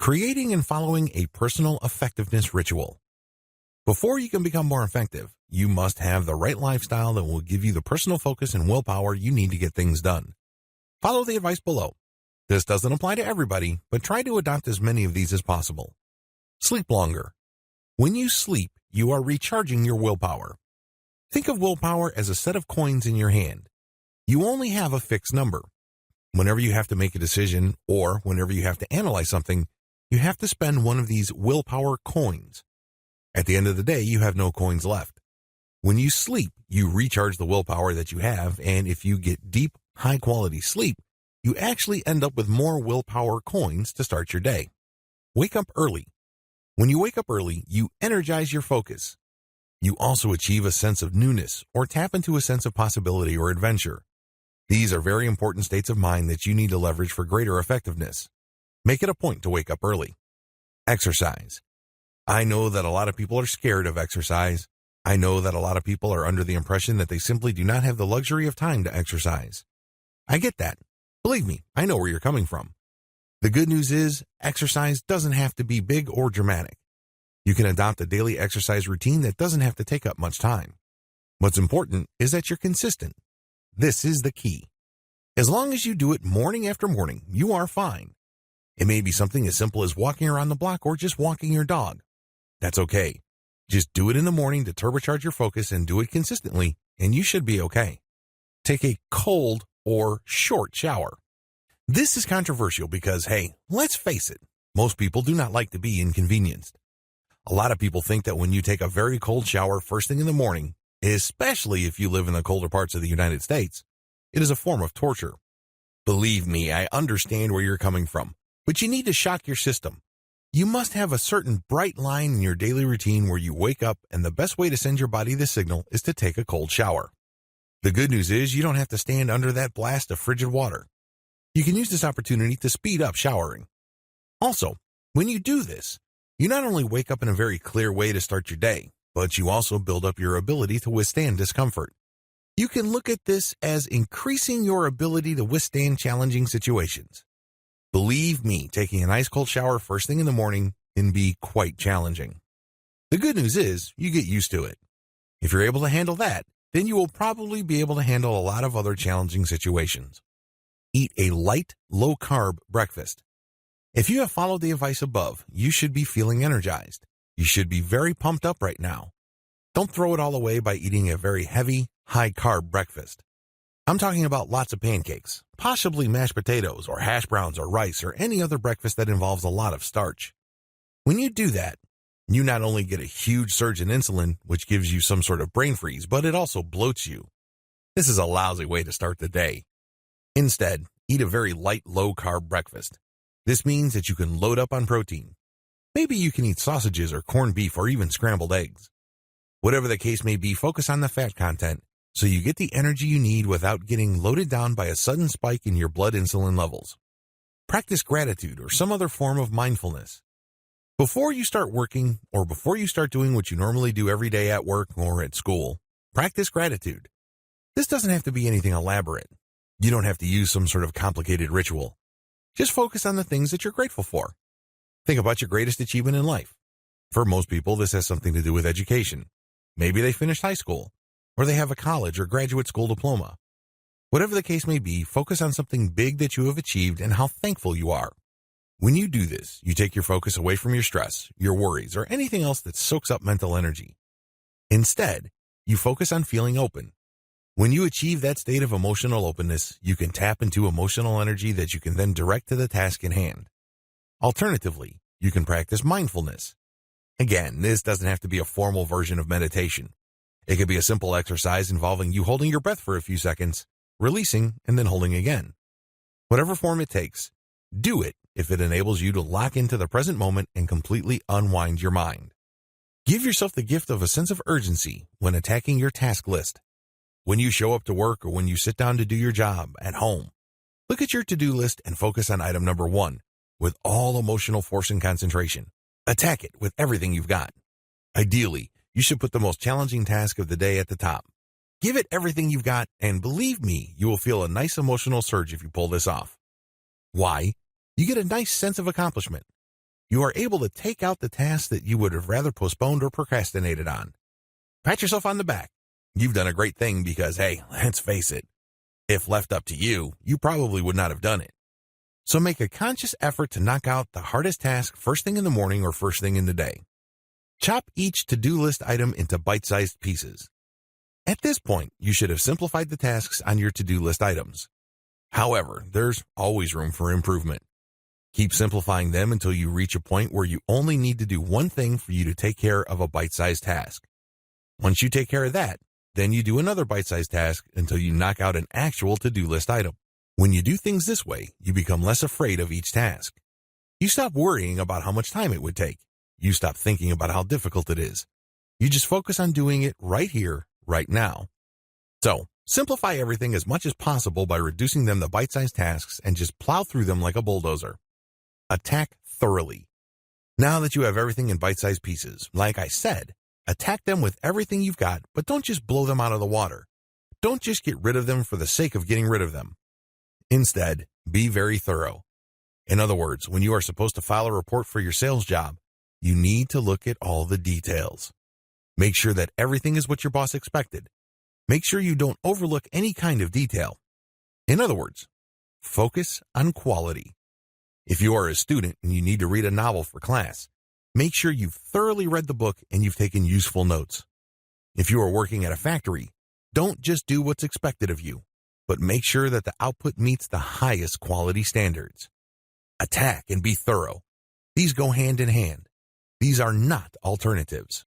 Creating and following a personal effectiveness ritual. Before you can become more effective, you must have the right lifestyle that will give you the personal focus and willpower you need to get things done. Follow the advice below. This doesn't apply to everybody, but try to adopt as many of these as possible. Sleep longer. When you sleep, you are recharging your willpower. Think of willpower as a set of coins in your hand. You only have a fixed number. Whenever you have to make a decision or whenever you have to analyze something, you have to spend one of these willpower coins. At the end of the day, you have no coins left. When you sleep, you recharge the willpower that you have, and if you get deep, high-quality sleep, you actually end up with more willpower coins to start your day. Wake up early. When you wake up early, you energize your focus. You also achieve a sense of newness or tap into a sense of possibility or adventure. These are very important states of mind that you need to leverage for greater effectiveness. Make it a point to wake up early. Exercise. I know that a lot of people are scared of exercise. I know that a lot of people are under the impression that they simply do not have the luxury of time to exercise. I get that. Believe me, I know where you're coming from. The good news is, exercise doesn't have to be big or dramatic. You can adopt a daily exercise routine that doesn't have to take up much time. What's important is that you're consistent. This is the key. As long as you do it morning after morning, you are fine. It may be something as simple as walking around the block or just walking your dog. That's okay. Just do it in the morning to turbocharge your focus and do it consistently, and you should be okay. Take a cold or short shower. This is controversial because, hey, let's face it, most people do not like to be inconvenienced. A lot of people think that when you take a very cold shower first thing in the morning, especially if you live in the colder parts of the United States, it is a form of torture. Believe me, I understand where you're coming from, but you need to shock your system. You must have a certain bright line in your daily routine where you wake up, and the best way to send your body the signal is to take a cold shower. The good news is you don't have to stand under that blast of frigid water. You can use this opportunity to speed up showering. Also, when you do this, you not only wake up in a very clear way to start your day, but you also build up your ability to withstand discomfort. You can look at this as increasing your ability to withstand challenging situations. Believe me, taking an ice cold shower first thing in the morning can be quite challenging. The good news is you get used to it. If you're able to handle that, then you will probably be able to handle a lot of other challenging situations. Eat a light, low-carb breakfast. If you have followed the advice above, you should be feeling energized. You should be very pumped up right now. Don't throw it all away by eating a very heavy, high-carb breakfast. I'm talking about lots of pancakes, possibly mashed potatoes or hash browns or rice or any other breakfast that involves a lot of starch. When you do that, you not only get a huge surge in insulin, which gives you some sort of brain freeze, but it also bloats you. This is a lousy way to start the day. Instead, eat a very light, low-carb breakfast. This means that you can load up on protein. Maybe you can eat sausages or corned beef or even scrambled eggs. Whatever the case may be, focus on the fat content so you get the energy you need without getting loaded down by a sudden spike in your blood insulin levels. Practice gratitude or some other form of mindfulness. Before you start working or before you start doing what you normally do every day at work or at school, practice gratitude. This doesn't have to be anything elaborate. You don't have to use some sort of complicated ritual. Just focus on the things that you're grateful for. Think about your greatest achievement in life. For most people, this has something to do with education. Maybe they finished high school, or they have a college or graduate school diploma. Whatever the case may be, focus on something big that you have achieved and how thankful you are. When you do this, you take your focus away from your stress, your worries, or anything else that soaks up mental energy. Instead, you focus on feeling open. When you achieve that state of emotional openness, you can tap into emotional energy that you can then direct to the task in hand. Alternatively, you can practice mindfulness. Again, this doesn't have to be a formal version of meditation. It could be a simple exercise involving you holding your breath for a few seconds, releasing, and then holding again. Whatever form it takes, do it if it enables you to lock into the present moment and completely unwind your mind. Give yourself the gift of a sense of urgency when attacking your task list. When you show up to work or when you sit down to do your job at home, look at your to-do list and focus on item number 1 with all emotional force and concentration. Attack it with everything you've got. Ideally, you should put the most challenging task of the day at the top. Give it everything you've got, and believe me, you will feel a nice emotional surge if you pull this off. Why? You get a nice sense of accomplishment. You are able to take out the tasks that you would have rather postponed or procrastinated on. Pat yourself on the back. You've done a great thing because, hey, let's face it, if left up to you, you probably would not have done it. So make a conscious effort to knock out the hardest task first thing in the morning or first thing in the day. Chop each to-do list item into bite-sized pieces. At this point, you should have simplified the tasks on your to-do list items. However, there's always room for improvement. Keep simplifying them until you reach a point where you only need to do one thing for you to take care of a bite-sized task. Once you take care of that, then you do another bite-sized task until you knock out an actual to-do list item. When you do things this way, you become less afraid of each task. You stop worrying about how much time it would take. You stop thinking about how difficult it is. You just focus on doing it right here, right now. So, simplify everything as much as possible by reducing them to bite-sized tasks and just plow through them like a bulldozer. Attack thoroughly. Now that you have everything in bite-sized pieces, like I said, attack them with everything you've got, but don't just blow them out of the water. Don't just get rid of them for the sake of getting rid of them. Instead, be very thorough. In other words, when you are supposed to file a report for your sales job, you need to look at all the details. Make sure that everything is what your boss expected. Make sure you don't overlook any kind of detail. In other words, focus on quality. If you are a student and you need to read a novel for class, make sure you've thoroughly read the book and you've taken useful notes. If you are working at a factory, don't just do what's expected of you, but make sure that the output meets the highest quality standards. Attack and be thorough. These go hand in hand. These are not alternatives.